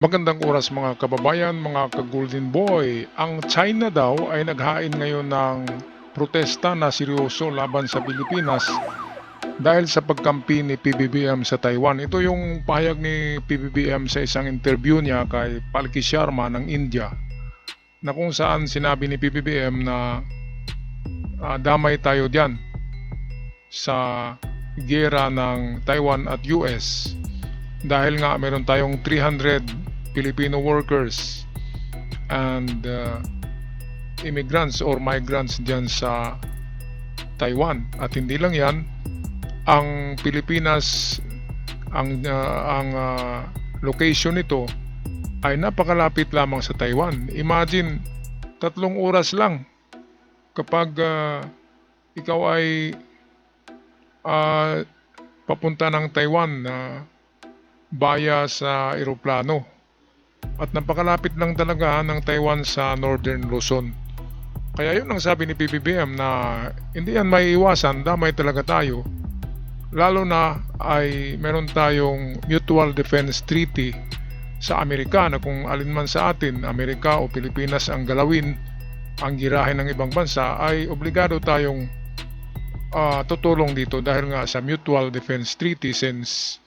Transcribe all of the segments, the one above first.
Magandang oras mga kababayan, mga ka-Golden Boy. Ang China daw ay naghain ngayon ng protesta na seryoso laban sa Pilipinas dahil sa pagkampi ni PBBM sa Taiwan. Ito yung pahayag ni PBBM sa isang interview niya kay Palki Sharma ng India, na kung saan sinabi ni PBBM na damay tayo diyan sa giyera ng Taiwan at US dahil nga meron tayong 300 Filipino workers and immigrants or migrants dyan sa Taiwan. At hindi lang yan, ang Pilipinas, ang location nito ay napakalapit lamang sa Taiwan. Imagine, 3 oras lang kapag ikaw ay papunta ng Taiwan na baya sa eroplano. At napakalapit lang talaga ng Taiwan sa Northern Luzon. Kaya yun ang sabi ni PBBM na hindi yan maiiwasan, damay talaga tayo. Lalo na ay meron tayong Mutual Defense Treaty sa Amerika na kung alinman sa atin, Amerika o Pilipinas ang galawin, ang girahin ng ibang bansa, ay obligado tayong tutulong dito dahil nga sa Mutual Defense Treaty since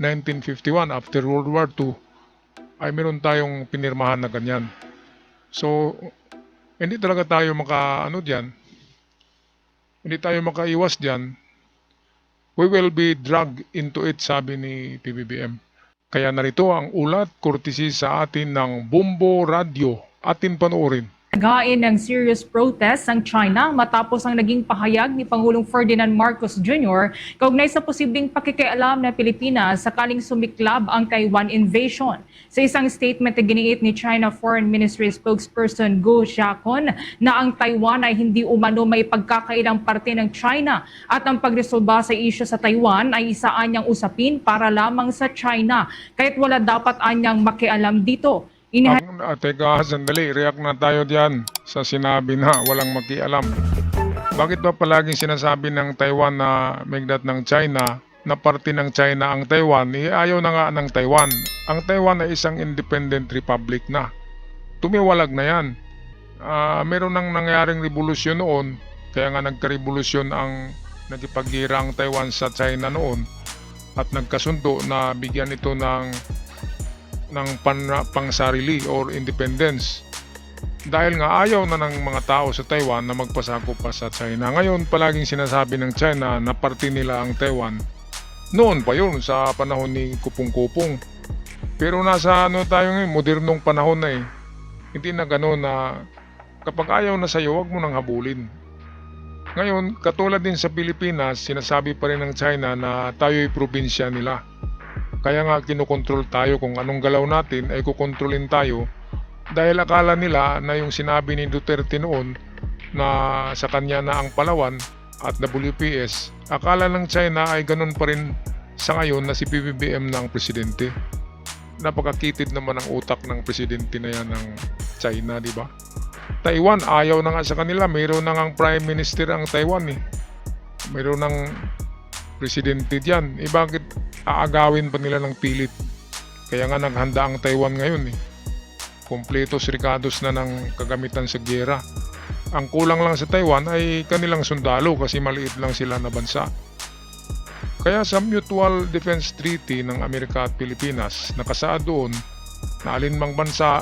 1951 after World War II ay meron tayong pinirmahan na ganyan. So, hindi talaga tayo hindi tayo makaiwas dyan. We will be dragged into it, sabi ni PBBM. Kaya narito ang ulat courtesy sa atin ng Bumbo Radio. Atin panoorin. Naghain ng serious protest ang China matapos ang naging pahayag ni Pangulong Ferdinand Marcos Jr. kaugnay sa posibleng pakikialam ng Pilipinas sakaling sumiklab ang Taiwan invasion. Sa isang statement na giniit ni China Foreign Ministry spokesperson Guo Xiaokun na ang Taiwan ay hindi umano may pagkakailang parte ng China at ang pagresolba sa isyu sa Taiwan ay isa anyang usapin para lamang sa China kahit wala dapat anyang makialam dito. Teka, sandali, react na tayo diyan sa sinabi na walang makialam. Bakit ba palaging sinasabi ng Taiwan na migdat ng China, na parte ng China ang Taiwan? Ayaw na nga ng Taiwan. Ang Taiwan ay isang independent republic na. Tumiwalag na yan. Meron nang nangyaring revolusyon noon, kaya nga nagka-revolusyon ang nagipagira ang Taiwan sa China noon at nagkasundo na bigyan ito ng pangsarili or independence dahil nga ayaw na ng mga tao sa Taiwan na magpasakop pa sa China. Ngayon palaging sinasabi ng China na parte nila ang Taiwan. Noon pa yun sa panahon ni Kupong-Kupong, pero nasa tayo ngayon, modernong panahon na hindi na gano'n na kapag ayaw na sa'yo, wag mo nang habulin. Ngayon katulad din sa Pilipinas, sinasabi pa rin ng China na tayo'y probinsya nila. Kaya nga kinokontrol tayo, kung anong galaw natin ay kukontrolin tayo dahil akala nila na yung sinabi ni Duterte noon na sa kanya na ang Palawan at WPS, akala ng China ay ganun pa rin sa ngayon na si PBBM na ang presidente. Napakakitid naman ang utak ng presidente na yan ng China, di ba? Taiwan, ayaw na nga sa kanila, mayroon na ngang prime minister ang Taiwan mayroon ng presidente diyan. Bakit aagawin pa nila ng pilit? Kaya nga naghanda ang Taiwan ngayon Kompletos ricados na ng kagamitan sa giyera. Ang kulang lang sa Taiwan ay kanilang sundalo kasi maliit lang sila na bansa. Kaya sa Mutual Defense Treaty ng Amerika at Pilipinas, nakasaad doon na alinmang bansa,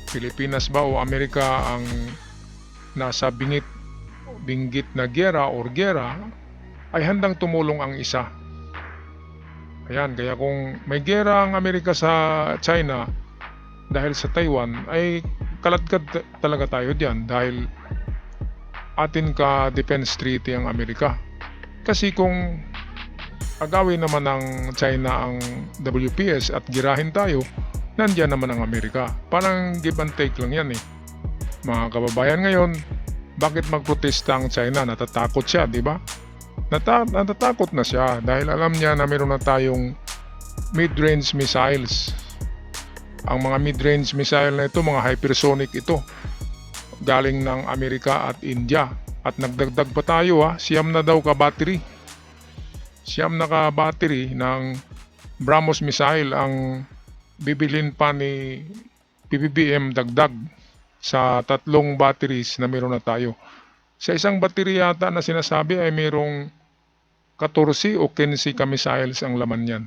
Pilipinas ba o Amerika, ang nasa binggit na giyera or giyera, ay handang tumulong ang isa. Ayan, kaya kung may giyera ang Amerika sa China dahil sa Taiwan, ay kaladkad talaga tayo diyan dahil atin ka defense treaty ang Amerika. Kasi kung agawin naman ng China ang WPS at girahin tayo, nandiyan naman ang Amerika. Parang give and take lang yan Mga kababayan, ngayon, bakit magprotesta ang China? Natatakot siya, di ba? Natatakot na siya dahil alam niya na meron na tayong mid-range missiles. Ang mga mid-range missile na ito, mga hypersonic ito, galing ng Amerika at India. At nagdagdag pa tayo siyam na daw ka-battery. Siyam na ka-battery ng BrahMos missile ang bibilin pa ni PBBM dagdag sa 3 batteries na meron na tayo. Sa isang battery yata na sinasabi ay mayroong 14 o 15 ka-missiles ang laman yan.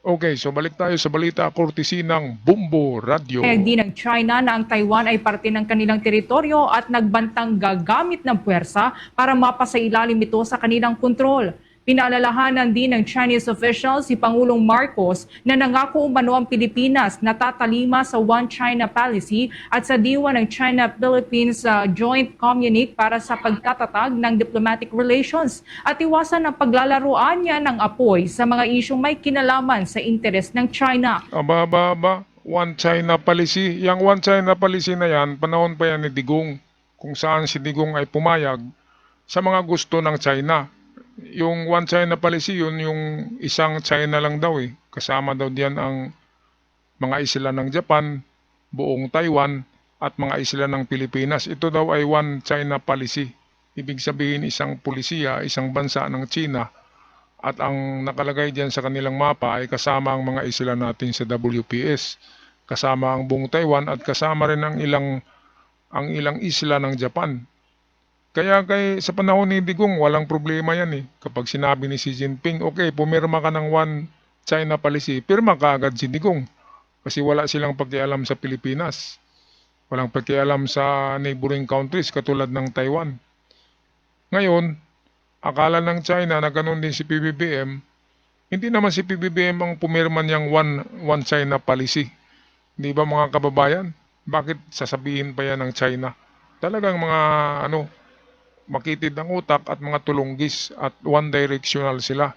Okay, so balik tayo sa balita courtesy ng Bumbo Radio. Din ng China na ang Taiwan ay parte ng kanilang teritoryo at nagbantang gagamit ng puwersa para mapasailalim ito sa kanilang kontrol. Pinaalalahanan din ng Chinese officials si Pangulong Marcos na nangako umano ang Pilipinas na tatalima sa One China Policy at sa diwa ng China-Philippines Joint Communique para sa pagtatatag ng diplomatic relations at iwasan ang paglalaroan niya ng apoy sa mga isyong may kinalaman sa interes ng China. Aba, One China Policy. Yang One China Policy na yan, panahon pa yan ni Digong, kung saan si Digong ay pumayag sa mga gusto ng China. Yung One China Policy, yun yung isang China lang daw eh. Kasama daw diyan ang mga isla ng Japan, buong Taiwan, at mga isla ng Pilipinas. Ito daw ay One China Policy. Ibig sabihin isang pulisiya, isang bansa ng China, at ang nakalagay diyan sa kanilang mapa ay kasama ang mga isla natin sa WPS, kasama ang buong Taiwan, at kasama rin ang ilang isla ng Japan. Kaya sa panahon ni Digong, walang problema yan eh. Kapag sinabi ni Xi Jinping, okay, pumirma ka ng One China Policy, pirma ka agad si Digong. Kasi wala silang pakialam sa Pilipinas. Walang pakialam sa neighboring countries katulad ng Taiwan. Ngayon, akala ng China na ganun din si PBBM, hindi naman si PBBM ang pumirma niyang One China Policy. Di ba mga kababayan? Bakit sasabihin pa yan ng China? Talagang mga makitid ang utak at mga tulunggis at one-directional sila.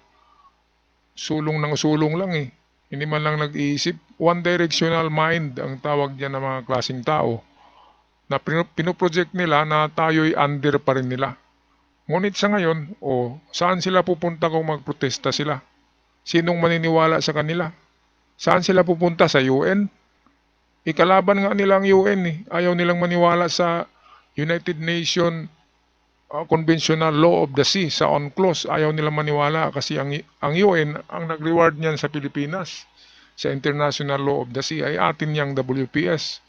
Sulong ng sulong lang eh. Hindi man lang nag-iisip. One-directional mind ang tawag diyan ng mga klaseng tao na pinoproject nila na tayo'y under pa rin nila. Ngunit sa ngayon, saan sila pupunta kung magprotesta sila? Sinong maniniwala sa kanila? Saan sila pupunta? Sa UN? Ikalaban nga nila ang UN eh. Ayaw nilang maniwala sa United Nations Conventional Law of the Sea, sa UNCLOS. Ayaw nilang maniwala kasi ang UN ang nag-reward niyan sa Pilipinas. Sa International Law of the Sea ay atin niyang WPS.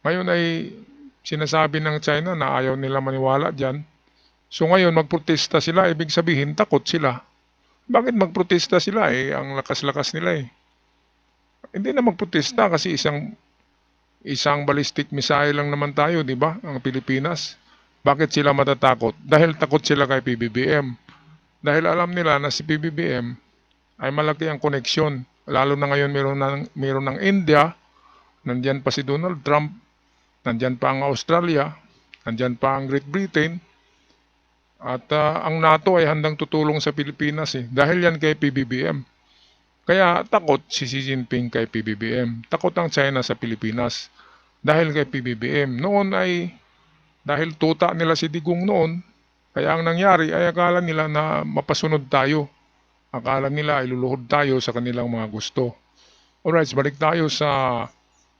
Ngayon ay sinasabi ng China na ayaw nila maniwala dyan. So ngayon magprotesta sila, ibig sabihin takot sila. Bakit magprotesta sila eh? Ang lakas-lakas nila eh. Hindi na magprotesta kasi isang ballistic missile lang naman tayo, di ba? Ang Pilipinas. Bakit sila matatakot? Dahil takot sila kay PBBM. Dahil alam nila na si PBBM ay malaki ang koneksyon. Lalo na ngayon meron ng India, nandyan pa si Donald Trump, nandyan pa ang Australia, nandyan pa ang Great Britain, at ang NATO ay handang tutulong sa Pilipinas eh. Dahil yan kay PBBM. Kaya takot si Xi Jinping kay PBBM. Takot ang China sa Pilipinas dahil kay PBBM. Noon ay dahil tuta nila si Digong noon, kaya ang nangyari ay akala nila na mapasunod tayo. Akala nila ay luluhod tayo sa kanilang mga gusto. Alright, balik tayo sa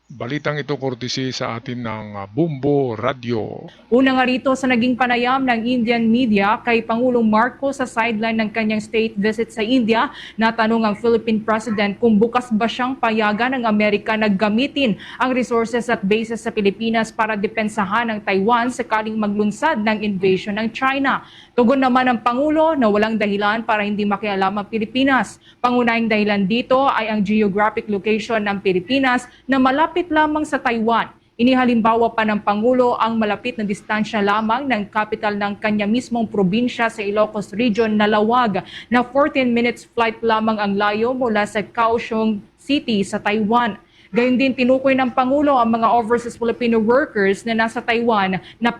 balitang ito courtesy sa atin ng Bumbo Radio. Una nga rito sa naging panayam ng Indian media kay Pangulong Marcos sa sideline ng kanyang state visit sa India, natanong ang Philippine President kung bukas ba siyang payagan ng Amerika na gamitin ang resources at bases sa Pilipinas para depensahan ang Taiwan sakaling maglunsad ng invasion ng China. Tugon naman ng Pangulo na walang dahilan para hindi makialam ang Pilipinas. Pangunahing dahilan dito ay ang geographic location ng Pilipinas na malapit lamang sa Taiwan. Inihalimbawa pa ng Pangulo ang malapit na distansya lamang ng capital ng kanya mismong probinsya sa Ilocos Region na Lawag na 14 minutes flight lamang ang layo mula sa Kaohsiung City sa Taiwan. Gayun din tinukoy ng Pangulo ang mga overseas Filipino workers na nasa Taiwan na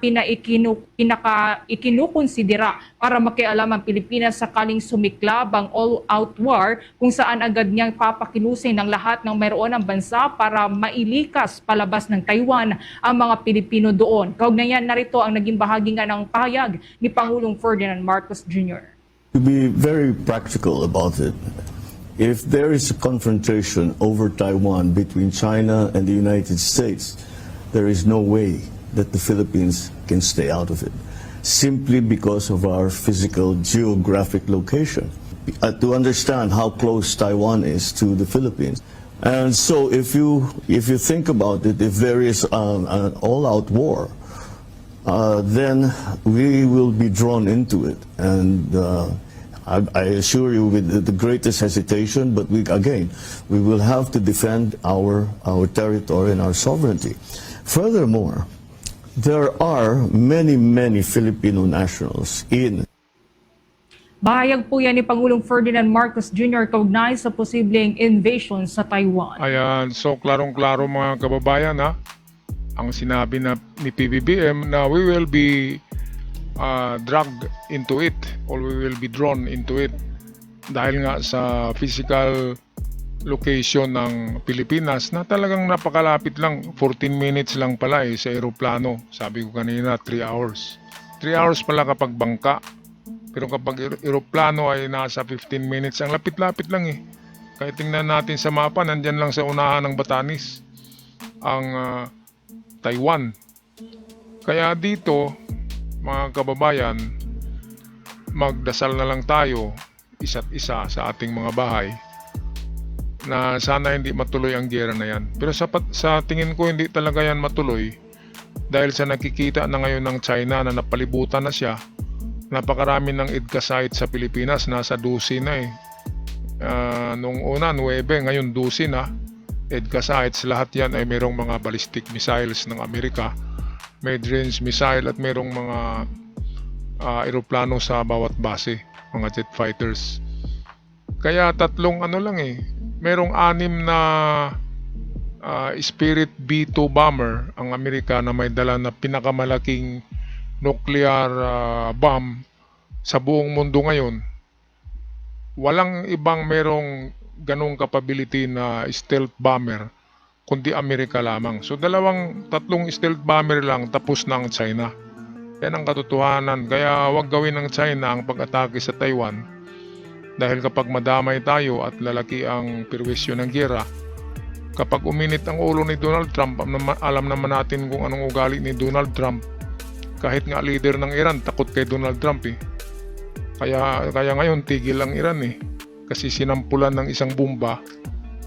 ikinukonsidera para makialam ang Pilipinas sakaling sumiklab ang all-out war kung saan agad niyang papakilusin ng lahat ng mayroon ng bansa para mailikas palabas ng Taiwan ang mga Pilipino doon. Kaugnayan narito ang naging bahagi nga ng pahayag ni Pangulong Ferdinand Marcos Jr. To be very practical about it, if there is a confrontation over Taiwan between China and the United States, there is no way that the Philippines can stay out of it, simply because of our physical geographic location. To understand how close Taiwan is to the Philippines, And so if you think about it, if there is an all-out war, then we will be drawn into it. And I assure you with the greatest hesitation, but we will have to defend our territory and our sovereignty. Furthermore, there are many Filipino nationals in Bahayag po yan ni Pangulong Ferdinand Marcos Jr. kaugnay sa posibleng invasion sa Taiwan. Ayan, so klarong-klaro mga kababayan ha, ang sinabi ni PBBM na we will be dragged into it or we will be drawn into it dahil nga sa physical location ng Pilipinas na talagang napakalapit lang, 14 minutes lang pala sa eroplano. Sabi ko kanina 3 hours. 3 hours pala kapag bangka. Pero kapag eroplano ay nasa 15 minutes, ang lapit-lapit lang Kaya tingnan natin sa mapa, nandyan lang sa unahan ng Batanes, ang Taiwan. Kaya dito, mga kababayan, magdasal na lang tayo, isa't isa sa ating mga bahay, na sana hindi matuloy ang giyera na yan. Pero sa tingin ko, hindi talaga yan matuloy, dahil sa nakikita na ngayon ng China na napalibutan na siya. Napakarami ng EDCA site sa Pilipinas, nasa 12 na nung una 9, ngayon 12 na EDCA sites. Lahat yan ay mayroong mga ballistic missiles ng Amerika, may range missile at mayroong mga eroplano sa bawat base, mga jet fighters. Kaya tatlong mayroong 6 na Spirit B-2 bomber ang Amerika na may dala na pinakamalaking nuclear bomb sa buong mundo ngayon. Walang ibang merong ganong capability na stealth bomber kundi Amerika lamang. So tatlong stealth bomber lang, tapos na ang China. Yan ang katotohanan. Kaya wag gawin ng China ang pag-atake sa Taiwan, dahil kapag madamay tayo at lalaki ang perwisyo ng giyera, kapag uminit ang ulo ni Donald Trump, alam naman natin kung anong ugali ni Donald Trump. Kahit nga leader ng Iran, takot kay Donald Trump Kaya ngayon tigil ang Iran kasi sinampulan ng isang bomba.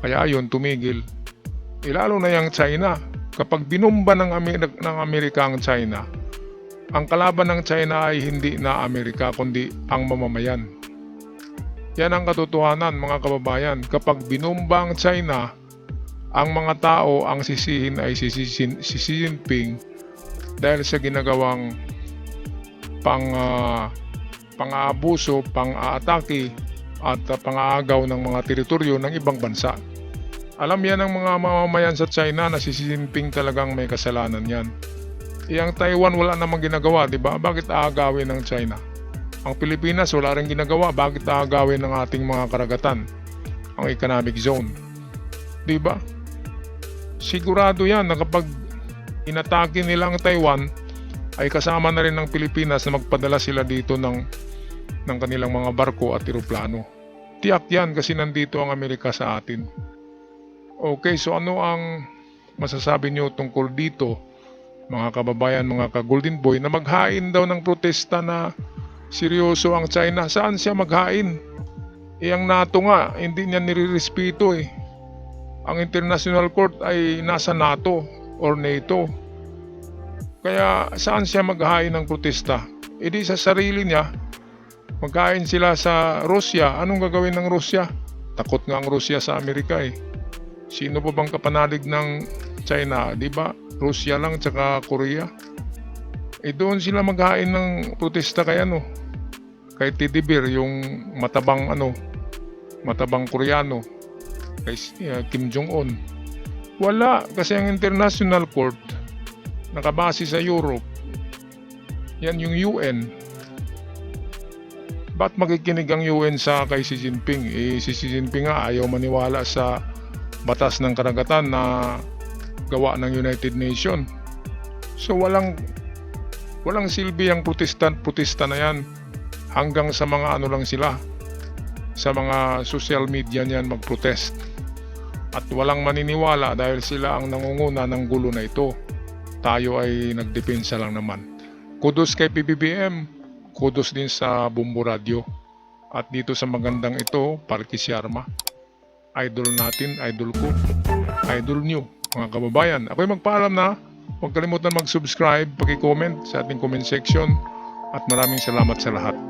Kaya ayun, tumigil. Lalo na yung China. Kapag binumba ng Amerika ang China, ang kalaban ng China ay hindi na Amerika kundi ang mamamayan. Yan ang katotohanan, mga kababayan. Kapag binumba ang China, ang mga tao ang sisihin ay si Xi Jinping dahil sa ginagawang pang-aabuso, pang-aatake at pang-aagaw ng mga teritoryo ng ibang bansa. Alam yan ng mga mamamayan sa China na si Xi Jinping talagang may kasalanan yan. Ang Taiwan wala namang ginagawa, di ba? Bakit aagawin ng China? Ang Pilipinas wala rin ginagawa, bakit aagawin ng ating mga karagatan, ang economic zone? Di ba? Sigurado yan na kapag inatake nila ang Taiwan, ay kasama na rin ng Pilipinas na magpadala sila dito ng kanilang mga barko at eroplano. Tiyak yan kasi nandito ang Amerika sa atin. Okay, so ano ang masasabi nyo tungkol dito, mga kababayan, mga ka-Golden Boy, na maghain daw ng protesta na seryoso ang China? Saan siya maghain? Ang NATO nga, hindi niya nirirespeto Ang International Court ay nasa NATO or NATO. Kaya saan siya maghain ng protesta? Di sa sarili niya. Maghain sila sa Russia. Anong gagawin ng Russia? Takot nga ang Russia sa Amerika Sino pa bang kapanalig ng China? Di ba? Russia lang tsaka Korea. Doon sila maghain ng protesta kay kay Teddy Bear, yung matabang Koreano, kay Kim Jong-un. Wala, kasi ang International Court nakabase sa Europe. Yan yung UN. Ba't makikinig ang UN sa kay Xi Jinping? Si Xi Jinping nga ayaw maniwala sa batas ng karagatan na gawa ng United Nations. So walang silbi ang protesta na yan. Hanggang sa mga lang sila, sa mga social media niyan magprotest. At walang maniniwala dahil sila ang nangunguna ng gulo na ito. Tayo ay nagdepensa lang naman. Kudos kay PBBM, kudos din sa Bumbo Radio. At dito sa magandang ito, Parky Sharma. idol natin, idol ko, idol nyo, mga kababayan. Ako'y magpaalam na. Huwag kalimutan mag-subscribe, paki-comment sa ating comment section at maraming salamat sa lahat.